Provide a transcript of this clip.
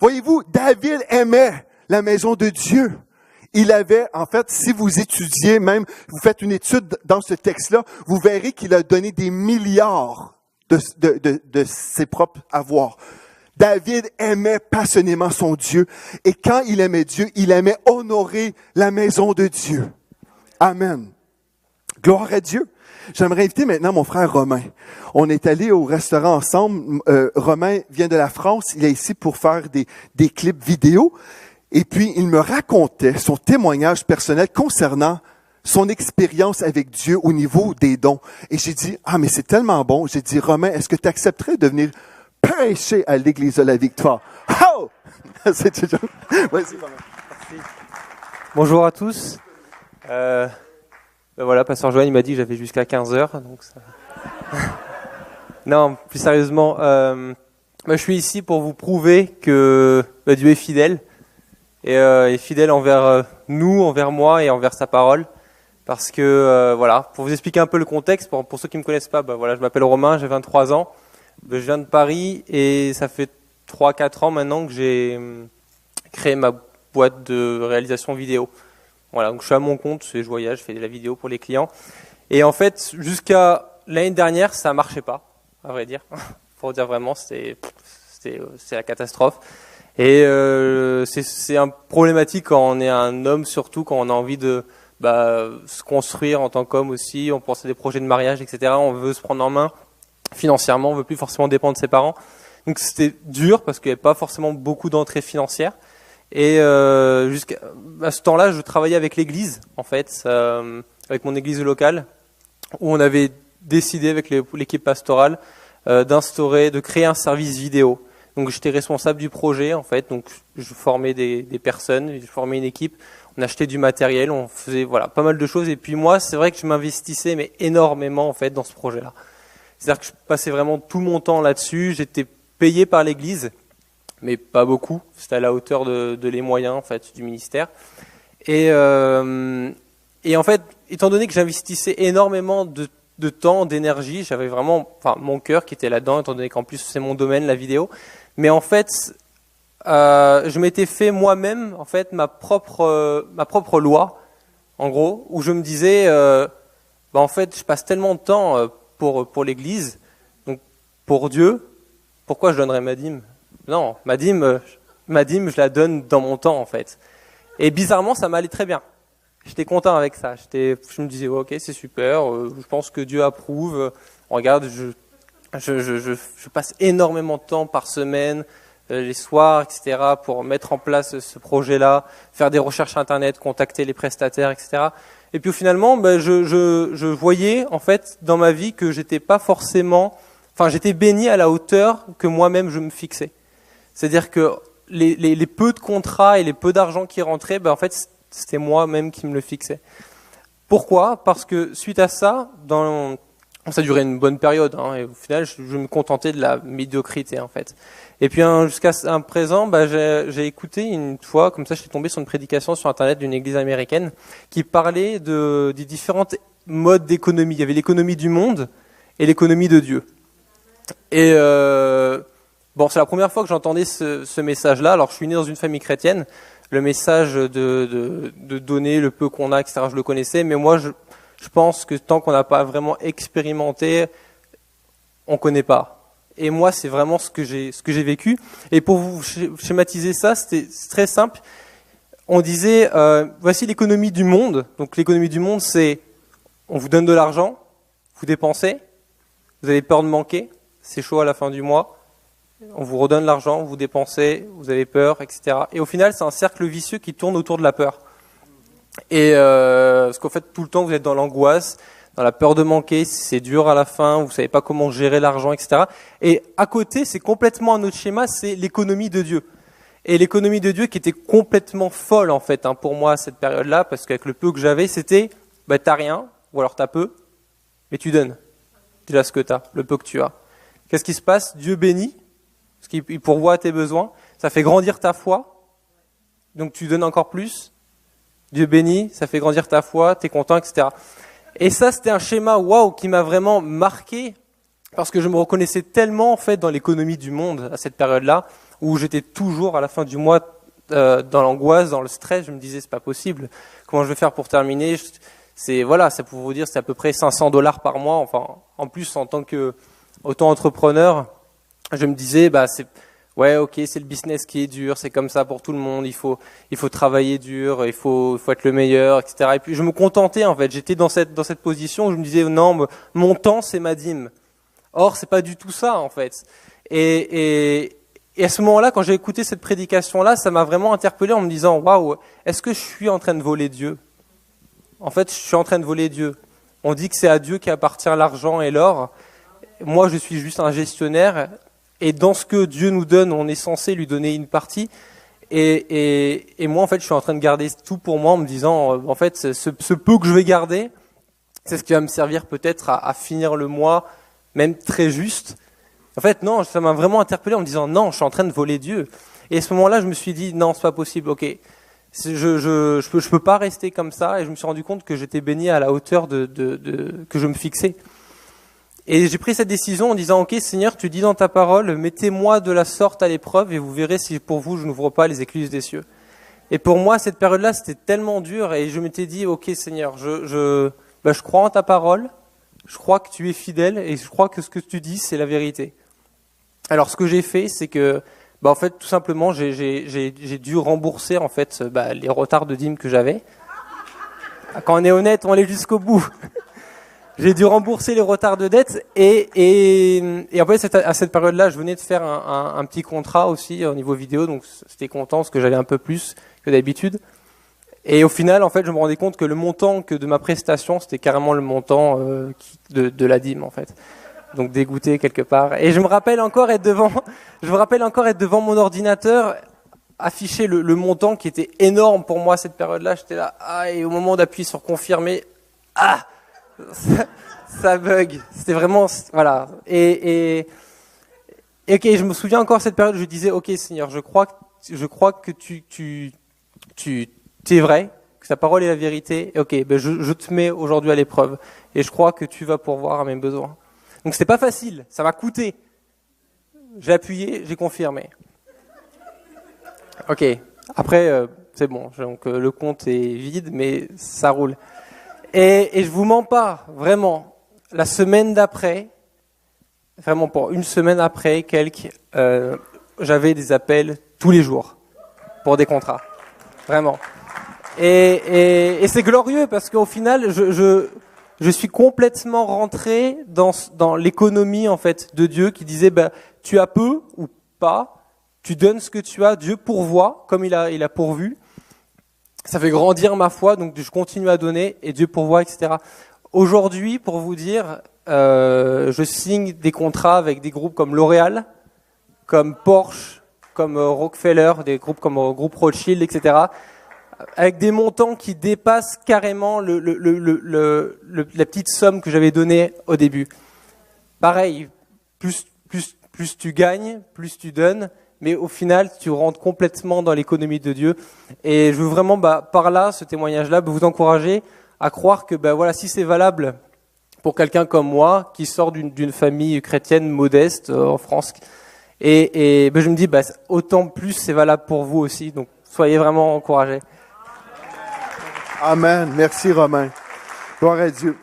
Voyez-vous, David aimait la maison de Dieu. Il avait, en fait, si vous étudiez même, vous faites une étude dans ce texte-là, vous verrez qu'il a donné des milliards de ses propres avoirs. David aimait passionnément son Dieu. Et quand il aimait Dieu, il aimait honorer la maison de Dieu. Amen. Gloire à Dieu. J'aimerais inviter maintenant mon frère Romain. On est allé au restaurant ensemble. Romain vient de la France. Il est ici pour faire des clips vidéo. Et puis, il me racontait son témoignage personnel concernant son expérience avec Dieu au niveau des dons. Et j'ai dit, mais c'est tellement bon. J'ai dit, Romain, est-ce que tu accepterais de venir prêcher à l'Église de la Victoire? Oh! C'est toujours... Vas-y, Romain. Merci. Bonjour à tous. Voilà, Pasteur Joanne, il m'a dit que j'avais jusqu'à 15h. Donc ça... Non, plus sérieusement, je suis ici pour vous prouver que Dieu est fidèle. Et est fidèle envers nous, envers moi et envers sa parole. Parce que, voilà, pour vous expliquer un peu le contexte, pour ceux qui ne me connaissent pas, voilà, je m'appelle Romain, j'ai 23 ans. Je viens de Paris et ça fait 3-4 ans maintenant que j'ai créé ma boîte de réalisation vidéo. Voilà, donc je suis à mon compte, je voyage, je fais de la vidéo pour les clients. Et en fait, jusqu'à l'année dernière, ça marchait pas, à vrai dire. Pour dire vraiment, c'est la catastrophe. Et c'est un problématique quand on est un homme, surtout quand on a envie de se construire en tant qu'homme aussi. On pense à des projets de mariage, etc. On veut se prendre en main financièrement, on veut plus forcément dépendre de ses parents. Donc c'était dur parce qu'il n'y avait pas forcément beaucoup d'entrées financières. Et jusqu'à ce temps-là, je travaillais avec l'église, en fait, avec mon église locale, où on avait décidé avec l'équipe pastorale de créer un service vidéo. Donc j'étais responsable du projet, en fait. Donc je formais des personnes, je formais une équipe, on achetait du matériel, on faisait pas mal de choses. Et puis moi, c'est vrai que je m'investissais mais énormément en fait dans ce projet-là. C'est-à-dire que je passais vraiment tout mon temps là-dessus. J'étais payé par l'église, mais pas beaucoup. C'était à la hauteur de les moyens en fait du ministère. Et en fait, étant donné que j'investissais énormément de temps, d'énergie, j'avais vraiment mon cœur qui était là-dedans, étant donné qu'en plus c'est mon domaine, la vidéo. Mais en fait, je m'étais fait moi-même en fait ma propre loi, en gros, où je me disais, en fait, je passe tellement de temps pour l'Église, donc pour Dieu, pourquoi je donnerais ma dîme? Non, ma dîme, je la donne dans mon temps en fait. Et bizarrement, ça m'allait très bien. J'étais content avec ça. Je me disais, ok, c'est super. Je pense que Dieu approuve. Regarde, je passe énormément de temps par semaine, les soirs, etc., pour mettre en place ce projet-là, faire des recherches internet, contacter les prestataires, etc. Et puis finalement, je voyais en fait dans ma vie que j'étais pas forcément, j'étais béni à la hauteur que moi-même je me fixais. C'est-à-dire que les peu de contrats et les peu d'argent qui rentraient, en fait, c'était moi-même qui me le fixais. Pourquoi ? Parce que suite à ça, ça durait une bonne période, et au final, je me contentais de la médiocrité, en fait. Et puis jusqu'à un présent, j'ai écouté une fois, comme ça, je suis tombé sur une prédication sur Internet d'une église américaine qui parlait des différentes modes d'économie. Il y avait l'économie du monde et l'économie de Dieu. Et c'est la première fois que j'entendais ce message-là. Alors, je suis né dans une famille chrétienne. Le message de donner le peu qu'on a, etc., je le connaissais. Mais moi, je pense que tant qu'on n'a pas vraiment expérimenté, on ne connaît pas. Et moi, c'est vraiment ce que j'ai vécu. Et pour vous schématiser ça, c'est très simple. On disait, voici l'économie du monde. Donc l'économie du monde, c'est, on vous donne de l'argent, vous dépensez, vous avez peur de manquer, c'est chaud à la fin du mois, on vous redonne l'argent, vous dépensez, vous avez peur, etc. Et au final, c'est un cercle vicieux qui tourne autour de la peur. Et parce qu'en fait, tout le temps, vous êtes dans l'angoisse, dans la peur de manquer, c'est dur à la fin, vous savez pas comment gérer l'argent, etc. Et à côté, c'est complètement un autre schéma, c'est l'économie de Dieu. Et l'économie de Dieu qui était complètement folle, en fait, pour moi, à cette période-là, parce qu'avec le peu que j'avais, c'était, t'as rien, ou alors t'as peu, mais tu donnes. Tu as ce que t'as, le peu que tu as. Qu'est-ce qui se passe ? Dieu bénit, parce qu'il pourvoit à tes besoins, ça fait grandir ta foi, donc tu donnes encore plus. Dieu bénit, ça fait grandir ta foi, t'es content, etc. Et ça, c'était un schéma, qui m'a vraiment marqué, parce que je me reconnaissais tellement, en fait, dans l'économie du monde, à cette période-là, où j'étais toujours à la fin du mois dans l'angoisse, dans le stress. Je me disais, c'est pas possible. Comment je vais faire pour terminer? C'est pour vous dire, c'est à peu près $500 par mois. Enfin, en plus, en tant que auto-entrepreneur, je me disais, ouais, ok, c'est le business qui est dur, c'est comme ça pour tout le monde. Il faut travailler dur, il faut être le meilleur, etc. Et puis je me contentais en fait. J'étais dans cette position où je me disais, non, mon temps c'est ma dîme. Or, c'est pas du tout ça en fait. Et à ce moment-là, quand j'ai écouté cette prédication-là, ça m'a vraiment interpellé en me disant, waouh, est-ce que je suis en train de voler Dieu? En fait, je suis en train de voler Dieu. On dit que c'est à Dieu qu'appartient l'argent et l'or. Moi, je suis juste un gestionnaire. Et dans ce que Dieu nous donne, on est censé lui donner une partie. Et moi, en fait, je suis en train de garder tout pour moi en me disant, en fait, ce peu que je vais garder, c'est ce qui va me servir peut-être à finir le mois, même très juste. En fait, non, ça m'a vraiment interpellé en me disant, non, je suis en train de voler Dieu. Et à ce moment-là, je me suis dit, non, c'est pas possible, ok. Je peux pas rester comme ça. Et je me suis rendu compte que j'étais béni à la hauteur que je me fixais. Et j'ai pris cette décision en disant, ok Seigneur, tu dis dans ta parole, mettez-moi de la sorte à l'épreuve et vous verrez si pour vous je n'ouvre pas les écluses des cieux. Et pour moi, cette période-là, c'était tellement dur et je m'étais dit, ok Seigneur, je crois en ta parole, je crois que tu es fidèle et je crois que ce que tu dis, c'est la vérité. Alors ce que j'ai fait, c'est que, en fait, tout simplement, j'ai dû rembourser en fait les retards de dîmes que j'avais. Quand on est honnête, on allait jusqu'au bout. J'ai dû rembourser les retards de dette et en fait à cette période-là, je venais de faire un petit contrat aussi au niveau vidéo, donc j'étais content parce que j'allais un peu plus que d'habitude. Et au final, en fait, je me rendais compte que le montant de ma prestation, c'était carrément le montant de la dîme en fait. Donc dégoûté quelque part. Et je me rappelle encore être devant mon ordinateur, afficher le montant qui était énorme pour moi à cette période-là. J'étais là, et au moment d'appuyer sur confirmer, ça bug. C'était vraiment, voilà. Et ok, je me souviens encore de cette période où je disais, ok Seigneur, je crois que tu es vrai, que ta parole est la vérité. Et ok, je te mets aujourd'hui à l'épreuve. Et je crois que tu vas pourvoir à mes besoins. Donc c'était pas facile, ça m'a coûté. J'ai appuyé, j'ai confirmé. Ok, après c'est bon, donc le compte est vide, mais ça roule. Et je vous mens pas, vraiment, la semaine d'après, vraiment pour une semaine après, j'avais des appels tous les jours pour des contrats, vraiment. Et c'est glorieux parce qu'au final, je suis complètement rentré dans l'économie en fait de Dieu qui disait, tu as peu ou pas, tu donnes ce que tu as, Dieu pourvoit comme il a pourvu. Ça fait grandir ma foi, donc je continue à donner et Dieu pourvoit, etc. Aujourd'hui, pour vous dire, je signe des contrats avec des groupes comme L'Oréal, comme Porsche, comme Rockefeller, des groupes comme groupe Rothschild, etc. Avec des montants qui dépassent carrément la petite somme que j'avais donnée au début. Pareil, plus tu gagnes, plus tu donnes. Mais au final, tu rentres complètement dans l'économie de Dieu. Et je veux vraiment, par là, ce témoignage-là, vous encourager à croire que, si c'est valable pour quelqu'un comme moi, qui sort d'une famille chrétienne modeste en France, et je me dis, autant plus c'est valable pour vous aussi. Donc, soyez vraiment encouragés. Amen. Merci Romain. Gloire à Dieu.